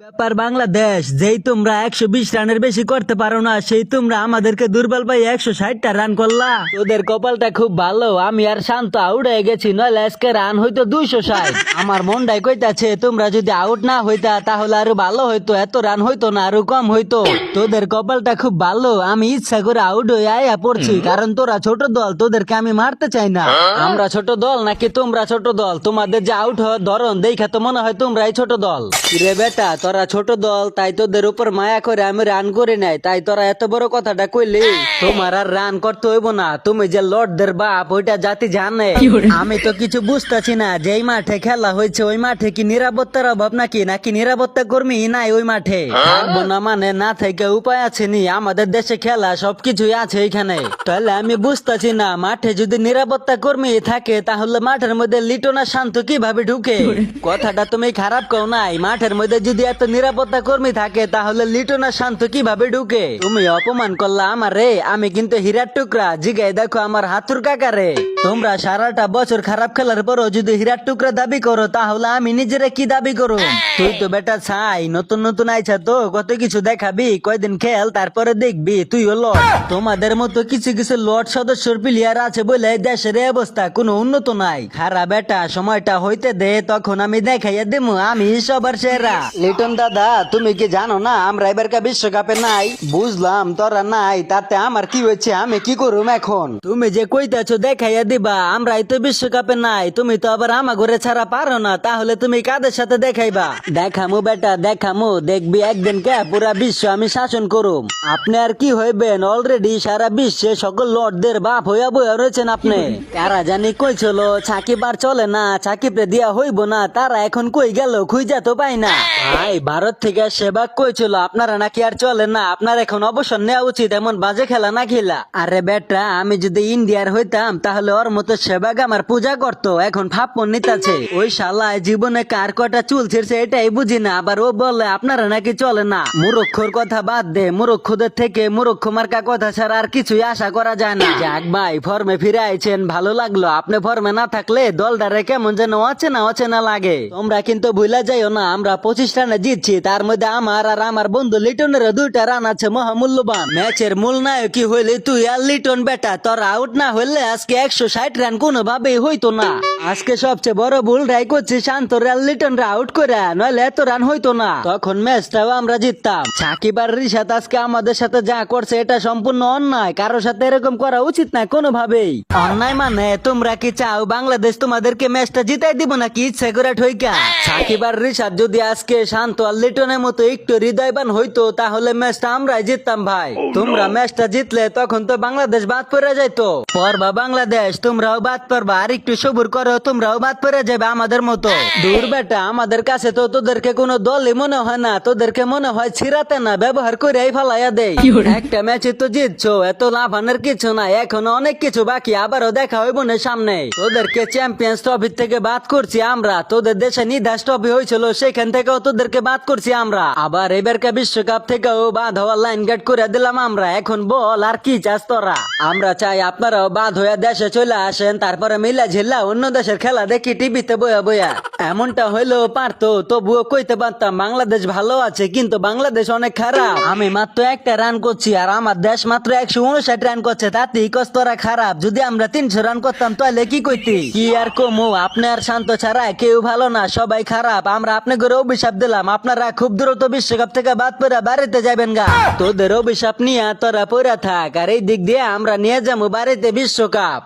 ব্যাপার বাংলাদেশ, যেই তোমরা 120 রানের বেশি করতে পারো না, সেই তোমরা আমাদেরকে দুর্বল পাই 160টা রান করলা। তোদের কপালটা খুব ভালো, আমি আর শান্ত আউট হয়ে গেছি, নইলে আজকে রান হইতো 260। আমার মনটাই কইতাছে তোমরা যদি আউট না হইতা তাহলে আরো ভালো হইতো, এত রান হইতো না, আরো কম হইতো। তোদের কপালটা খুব ভালো, আমি ইচ্ছা করে আউট হয়ে আয়া পড়ছি, কারণ তোরা ছোট দল, তোদেরকে আমি মারতে চাই না। আমরা ছোট দল নাকি তোমরা ছোট দল? তোমাদের যে আউট হওয়ার ধরন দেখা তো মনে হয় তোমরাই ছোট দল। রে বেটা, তোরা ছোট দল তাই তোদের উপর মায়া করে আমি রান করে নাই, তাই তোরা এত বড় কথাটা কইলি। তোমার আর রান করতে হইব না, তুমি যে লর্ডদের বাপ ওইটা জাতি জানে। আমি তো কিছু বুঝতেছি না, যেই মাঠে খেলা হয়েছে ওই মাঠে কি নিরাপত্তার অভাব নাকি নাকি নিরাপত্তা কর্মী নাই ওই মাঠে? থাকবো না মানে না থেকে উপায় আছে নি? আমাদের দেশে খেলা সবকিছুই আছে এখানে, তাহলে আমি বুঝতেছি না, মাঠে যদি নিরাপত্তা কর্মী থাকে তাহলে মাঠের মধ্যে লিটন আর শান্ত কিভাবে ঢুকে? কথাটা তুমি খারাপ কও নাই, মাঠের মধ্যে যদি এত নিরাপত্তা কর্মী থাকে তাহলে লিটন আর শান্ত কিভাবে ঢুকে? তুমি অপমান করলা আমারে, আমি কিন্তু হীরার টুকরা, জিগাই দেখো আমার হাতুর কাকারে। তোমরা সারাটা বছর খারাপ খেলার পরও যদি হীরার টুকরা দাবি করো তাহলে আমি নিজেরা কি দাবি করো? তুই তো বেটা ছাই, নতুন নতুন আইছা তো কত কিছু দেখাবি, কয়দিন খেল তারপরে দেখবি তুই হলো। তোমাদের মতো কিছু কিছু লর্ড সদস্যর প্লেয়ার আছে বলে দেশের এই অবস্থা, কোনো উন্নত নাই। খারাপ বেটা, সময়টা হইতে দে, তখন আমি দেখাইয়া দেবো আমি সবার সেরা। লিটন দাদা, তুমি কি জানো না আমরা এবারকার বিশ্বকাপে নাই? বুঝলাম তোরা নাই, তাতে আমার কি হয়েছে, আমি কি করুম এখন? তুমি যে কইতাছো দেখাইয়া দিবা, আমরাই তো বিশ্বকাপে নাই, তুমি তো আবার আমা ঘরে ছাড়া পারো না, তাহলে তুমি কাদের সাথে দেখাইবা? দেখামু বেটা দেখামু, দেখবি একদিন কে পুরা বিশ্ব আমি শাসন করুম। আপনি আর কি হইবেন, অলরেডি সারা বিশ্বে সকল লর্ডদের বাপ হইয়া বইয়া রয়েছেন আপনি। কারা জানি কইছিল সাকিব আর চলে না, সাকিবরে দিয়া হইব না, তারা এখন কই গেল খুঁজা তো পাই না। ভাই ভারত থেকে সেবাগ কইছিল আপনারা নাকি আর চলে না, আপনার এখন অবসর নেওয়া উচিত, এমন বাজে খেলা না খেলা। আরে বেটা, আমি যদি ইন্ডিয়ার হইতাম তাহলে ওর মতো সেবাগ আমার পূজা করতো, এখন ফাপ্পন নিতাছে। ওই শালায় জীবনে কার কটা চুল ছিঁড়ছে এটাই বুঝি না, আবার ও বলে আপনারা নাকি চলে না। মুরক্ষর কথা বাদ দে, মুরক্ষদের থেকে মুরক্ষ মার্কা কথা ছাড়া আর কিছুই আশা করা যায় না। যাক ভাই, ফর্মে ফিরে আইছেন, ভালো লাগলো। আপনি ফর্মে না থাকলে দলটারে কেমন যেন অচেনা অচেনা লাগে। তোমরা কিন্তু ভুলা যাইও না, আমরা 25 রানে জিতছি, তার মধ্যে আমার আর আমার বন্ধু লিটনের 2টা রান আছে মহামূল্যবান। ম্যাচের মূল নায়কই হইলে তুই আর লিটন বেটা, তোর আউট না হইলে আজকে 160 রান কোনোভাবেই হইতো না। আজকে সবচেয়ে বড় ভুল রাই করছি শান্তর আর লিটনরা আউট করে, নইলে এত রান হইতো না, তখন ম্যাচটাও আমরা জিততাম। সাকিব আর রিশাদ আজকে আমাদের সাথে যা করছে এটা সম্পূর্ণ অন্যায়, কারোর সাথে এরকম করা উচিত না কোনোভাবেই। অন্যায় মানে তোমরা কি চাও বাংলাদেশ তোমাদেরকে ম্যাচটা জিতাই দিব নাকি ইচ্ছা করে ঠইকা? সাকিব আর রিশাদ যদি আজকে শান্ত আর লিটনের মতো একটু হৃদয়বান হইতো তাহলে ম্যাচটা আমরাই জিততাম ভাই। তোমরা ম্যাচটা জিতলে তখন তো বাংলাদেশ বাদ পড়ে যাইতো। পরবা বাংলাদেশ, তোমরাও বাদ পড়বা, আর একটু সবুর করো, তোমরাও বাদ পড়ে যাবে আমাদের মতো। দূর বেটা, আমাদের কাছে তো তোদেরকে কোনো দলই মনে হয় না, তোদেরকে মনে হয় ছিড়াতে না ব্যবহার করে ফালাইয়া দেয়। একটা ম্যাচে তো জিতছো, এত লাভানের কিছু নাই, এখনো অনেক কিছু বাকি, আবারও দেখা হইব না সামনে। তোদেরকে চ্যাম্পিয়ন্স ট্রফি থেকে বাদ করছি আমরা, তোদের দেশে নিদাস ট্রফি হয়েছিল সেখান থেকেও তোদেরকে বাদ করছি আমরা, আবার এবারকার বিশ্বকাপ থেকেও বাদ হওয়ার লাইন গার্ড করে দিলাম আমরা। এখন বল আর কি চাস তোরা? আমরা চাই আপনারাও বাদ হইয়া দেশে চলে আসেন, তারপরে মিলা ঝিল্লা অন্য দেশের খেলা দেখি টিভিতে বইয়া বইয়া। এমনটা হইলেও পারতো, তবুও কইতে পারতাম বাংলাদেশ ভালো আছে, কিন্তু বাংলাদেশ অনেক খারাপ। আমি মাত্র 1টা রান করছি আর আমার দেশ মাত্র 159 রান করছে, তাতেই কস্তরা খারাপ। যদি আমরা 300 রান করতাম তাহলে কি কইতি? কি আর কমু, আপনি আর শান্ত ছাড়া কেউ ভালো না, সবাই খারাপ। আমরা আপনি করে অভিশাপ দিলাম, আপনারা খুব দ্রুত বিশ্বকাপ থেকে বাদ পড়ে বাড়িতে যাবেন গা। তোদের অভিশাপ নিয়ে তোরা পড়া থাক, আর এই দিক দিয়ে আমরা নিয়ে যাবো বাড়িতে বিশ্বকাপ।